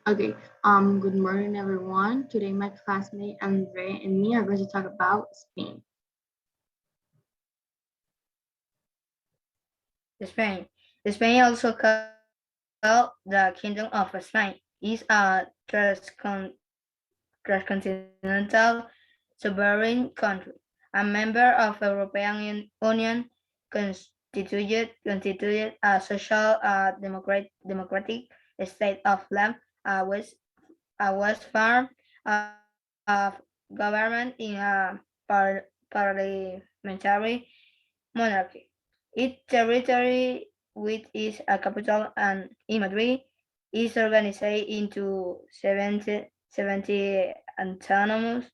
Okay, good morning everyone. Today my classmate Andre and me are going to talk about Spain. Spain. Spain, also called the Kingdom of Spain, is a transcontinental sovereign country, a member of European Union, constituted a social democratic state of land, a West farm of government in a parliamentary monarchy. Its territory, which is a capital and in Madrid, is organized into 70 autonomous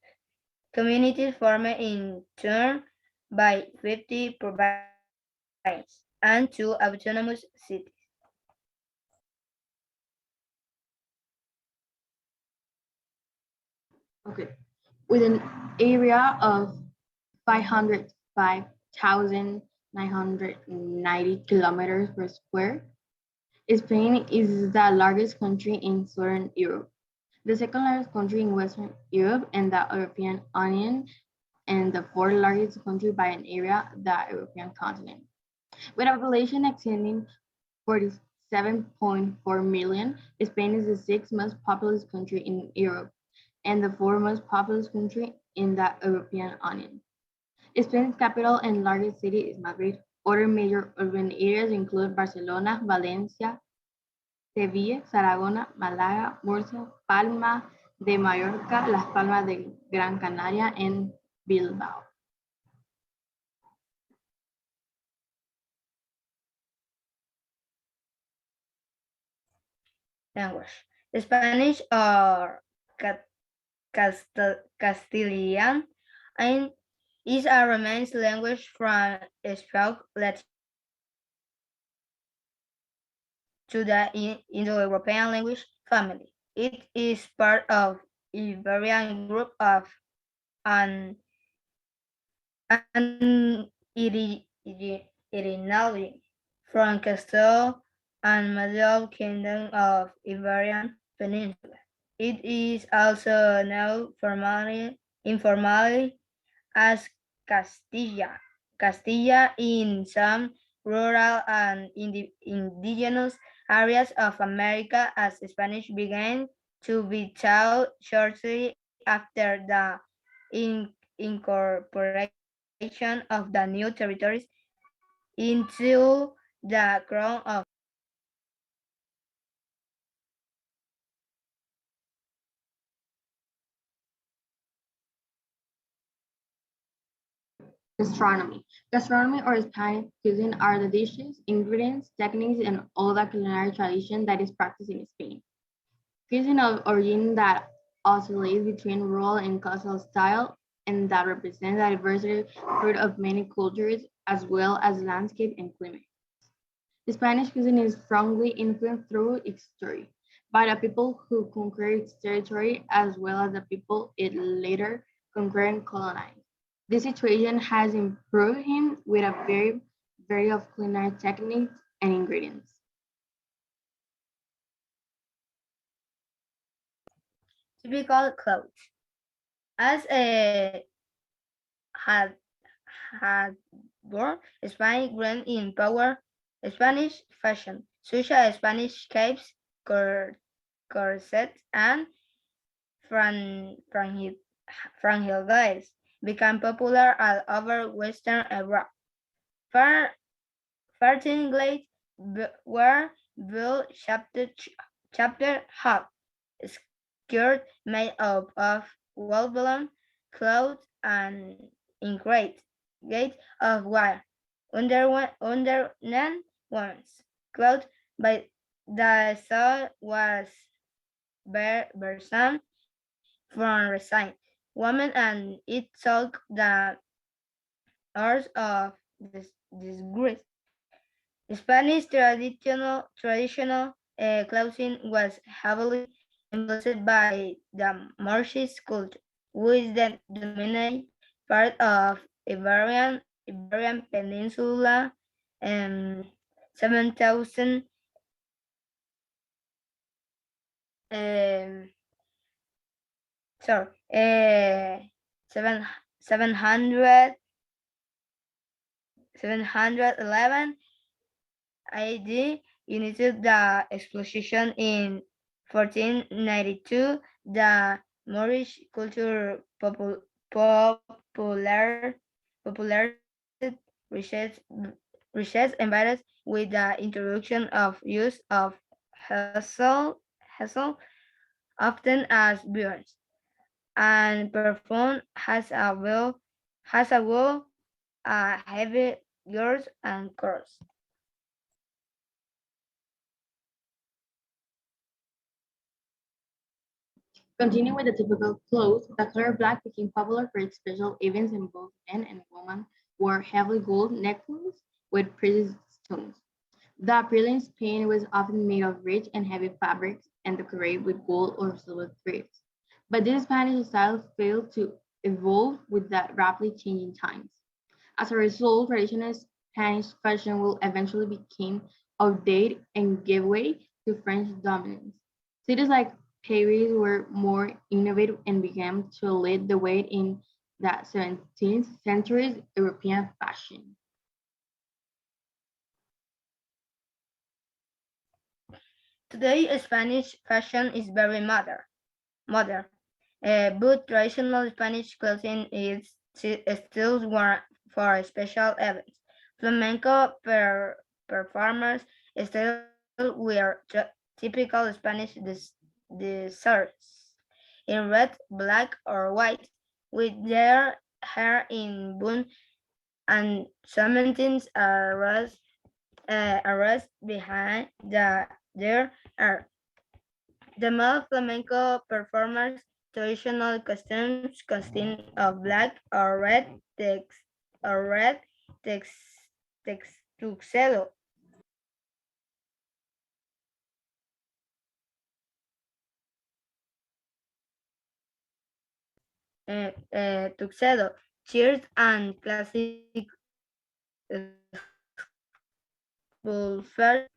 communities formed in turn by 50 provinces and 2 autonomous cities. Okay, with an area of 505,990 kilometers per square, Spain is the largest country in Southern Europe, the second largest country in Western Europe and the European Union, and the fourth largest country by an area, the European continent. With a population exceeding 47.4 million, Spain is the sixth most populous country in Europe and the fourth most populous country in the European Union. Spain's capital and largest city is Madrid. Other major urban areas include Barcelona, Valencia, Sevilla, Tarragona, Málaga, Murcia, Palma de Mallorca, Las Palmas de Gran Canaria, and Bilbao. Language. Spanish or Castilian and is a Romance language from spoke Latin to the Indo-European language family. It is part of Iberian group of an originally from Castile and Medieval Kingdom of Iberian Peninsula. It is also known informally as Castilla. Castilla in some rural and indigenous areas of America as Spanish began to be taught shortly after the incorporation of the new territories into the crown of Gastronomy. Gastronomy or Spanish cuisine are the dishes, ingredients, techniques, and all the culinary tradition that is practiced in Spain. Cuisine of origin that oscillates between rural and coastal style and that represents the diversity fruit of many cultures as well as landscape and climate. The Spanish cuisine is strongly influenced through its history by the people who conquered its territory as well as the people it later conquered and colonized. This situation has improved him with a very variety of culinary techniques and ingredients. typical clothes. As a had had born Spanish grown in power Spanish fashion, such as Spanish capes, corsets, and fran, franjillas, became popular all over Western Europe. Far, Farthingales were built chapter hut, skirt made up of woven cloth and ingrained gate of wire. Underneath one's cloth by the soul was bersam from resign. Woman and it took the hours of disgrace. Spanish traditional clothing was heavily influenced by the Moorish culture, which the dominant part of Iberian Peninsula and 7,000 um, sorry, uh, seven, 700, 711 AD, initiated the exposition in 1492. The Moorish culture popularized research, research environments with the introduction of use of hassle often as burns, and perfume has a heavy girls and curls. Continuing with the typical clothes, the color black became popular for its special events and both men and women wore heavily gold necklaces with precious stones. The appearance paint was often made of rich and heavy fabrics and decorated with gold or silver threads. But this Spanish style failed to evolve with the rapidly changing times. As a result, traditional Spanish fashion will eventually become outdated and give way to French dominance. Cities like Paris were more innovative and began to lead the way in the 17th century's European fashion. Today, Spanish fashion is very modern. But traditional Spanish clothing is still worn for special events. Flamenco performers still wear typical Spanish desserts in red, black, or white, with their hair in bun and sometimes arrest behind their ear. The male flamenco performers' traditional costumes consist of black or red tex, tuxedo. Tuxedo, shirts, and classic full costumes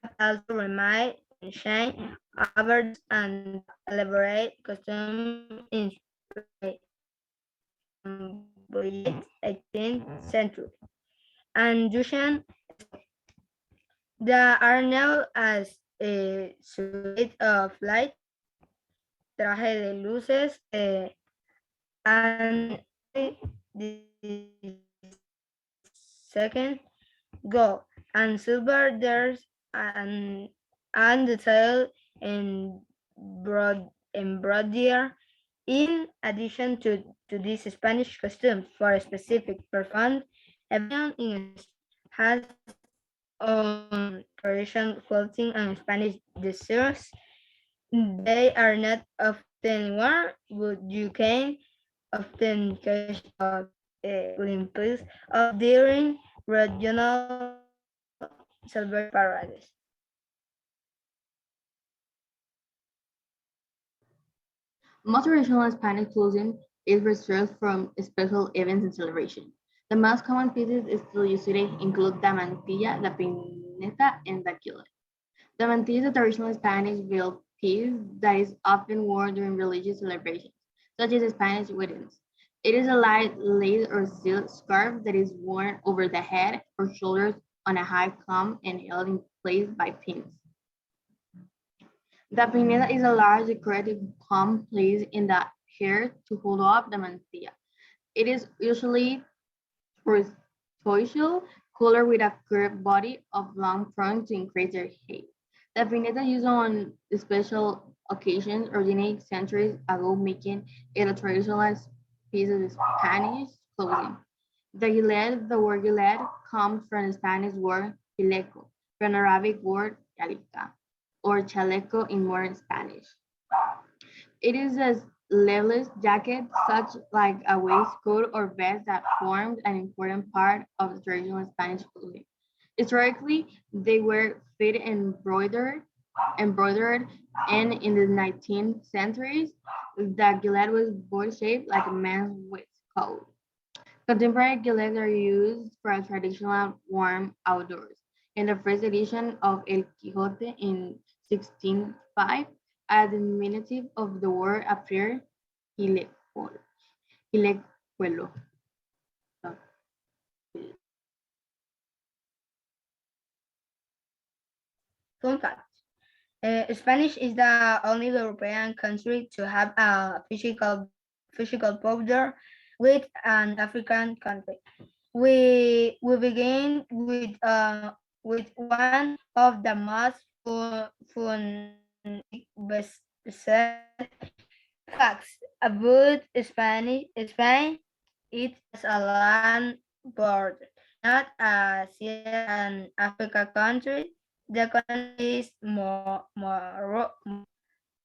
have also remained unchanged over the years, and the elaborate costume inspired flamboyant 18th century and Russian that are known as a suite of light, traje de luces, and the second gold and silver there's and detail in embroidery. In addition to these Spanish costumes for a specific performed, every region in Spain has its own traditional clothing and Spanish desserts. They are not often worn, but you can often catch a glimpse of during regional celebratory parades. Most traditional Spanish clothing is reserved for special events and celebrations. The most common pieces still used today include the mantilla, the pineta, and the gilet. The mantilla is a traditional Spanish veil piece that is often worn during religious celebrations, such as Spanish weddings. It is a light lace or silk scarf that is worn over the head or shoulders on a high comb and held in place by pins. The pineta is a large decorative comb placed in the hair to hold up the mantilla. It is usually tortoiseshell color with a curved body of long fronds to increase their height. The pineta used on special occasions originated centuries ago, making it a traditional piece of Spanish clothing. The word gilet comes from the Spanish word chaleco, from Arabic word calica, or chaleco in modern Spanish. It is a sleeveless jacket, such like a waistcoat or vest that formed an important part of the traditional Spanish clothing. Historically, they were fit embroidered, and in the 19th centuries, the gilet was board-shaped like a man's waistcoat. Contemporary gilets are used for a traditional warm outdoors. In the first edition of El Quijote in 1605, a diminutive of the word appeared Hilepuelo. Hilepuelo. Fun fact. Spanish is the only European country to have a physical border with an African country. We begin with one of the most facts about Spain. It has a land border, not a an Africa country. The country is more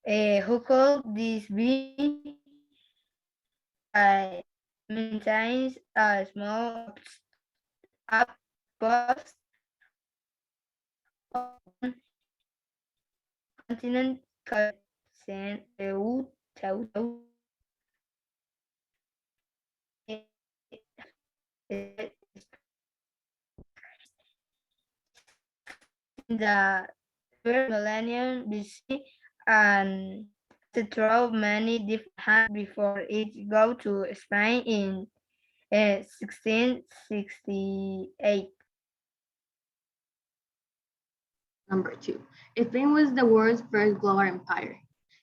who could this be? I maintains a small outpost on continent called Saint Teutonia. It has in the first millennium BC and to throw many different hands before it go to Spain in 1668. Number 2. Spain was the world's first global empire,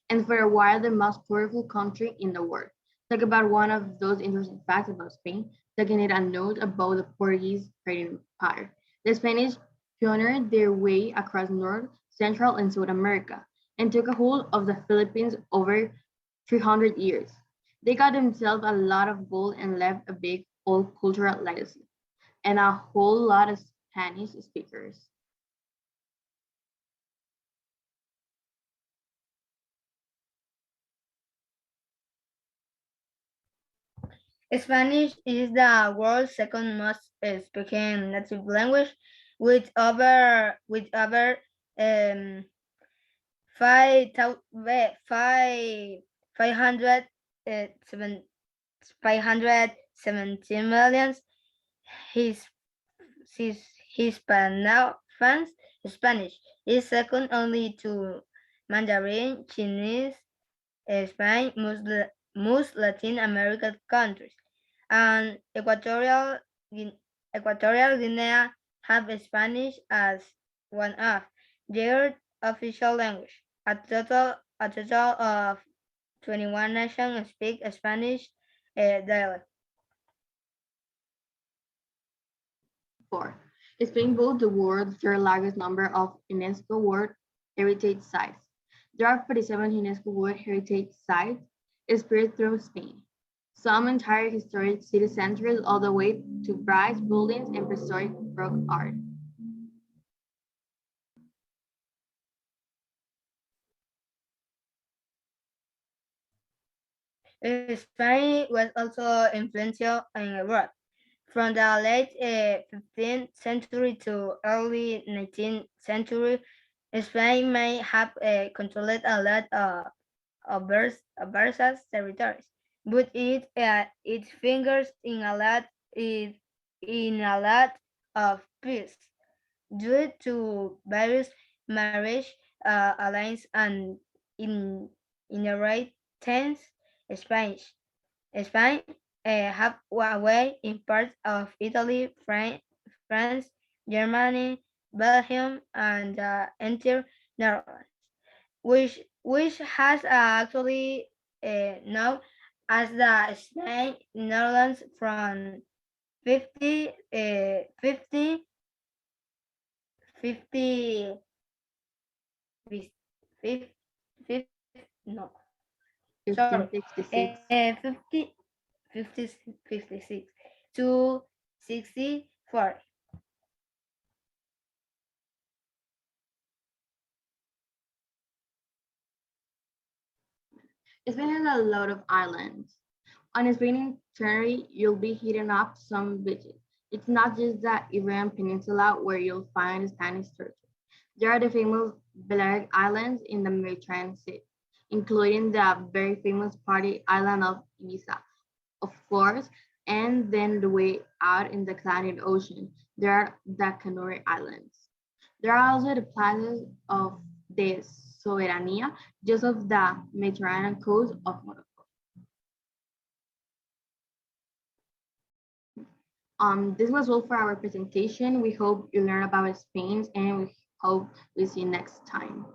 and for a while the most powerful country in the world. Talk about one of those interesting facts about Spain, taking it a note about the Portuguese trading empire. The Spanish pioneered their way across North, Central, and South America, and took a hold of the Philippines over 300 years. They got themselves a lot of gold and left a big old cultural legacy, and a whole lot of Spanish speakers. Spanish is the world's second most spoken native language, with over um, 500 seven 517 million his his Hispanofans. Spanish is second only to Mandarin, Chinese, Spain, most Latin American countries, and Equatorial Guinea have Spanish as one of their official language. A total of 21 nations speak Spanish dialect. 4. Spain boasts the world's third largest number of UNESCO World Heritage Sites. There are 47 UNESCO World Heritage Sites spread through Spain. Some entire historic city centers all the way to bright buildings and prehistoric rock art. Spain was also influential in Europe. From the late 15th century to early 19th century, Spain may have controlled a lot of Barca's territories, but its fingers in a lot of peace due to various marriage alliances and in inheritance. Spanish Spain have a way in parts of Italy, France, Germany, Belgium, and the entire Netherlands, which has actually known as the Spain Netherlands from 50, 50, 50, no, sorry, 1566. 56 to 64. Spain has a lot of islands. On a Spain itinerary, you'll be hitting up some beaches. It's not just the Iberian Peninsula where you'll find Spanish churches. There are the famous Balearic Islands in the Mediterranean Sea, including the very famous party island of Ibiza, of course, and then the way out in the Atlantic Ocean, there are the Canary Islands. There are also the places of de soberanía, just of the Mediterranean coast of Morocco. This was all for our presentation. We hope you learn about Spain and we hope we see you next time.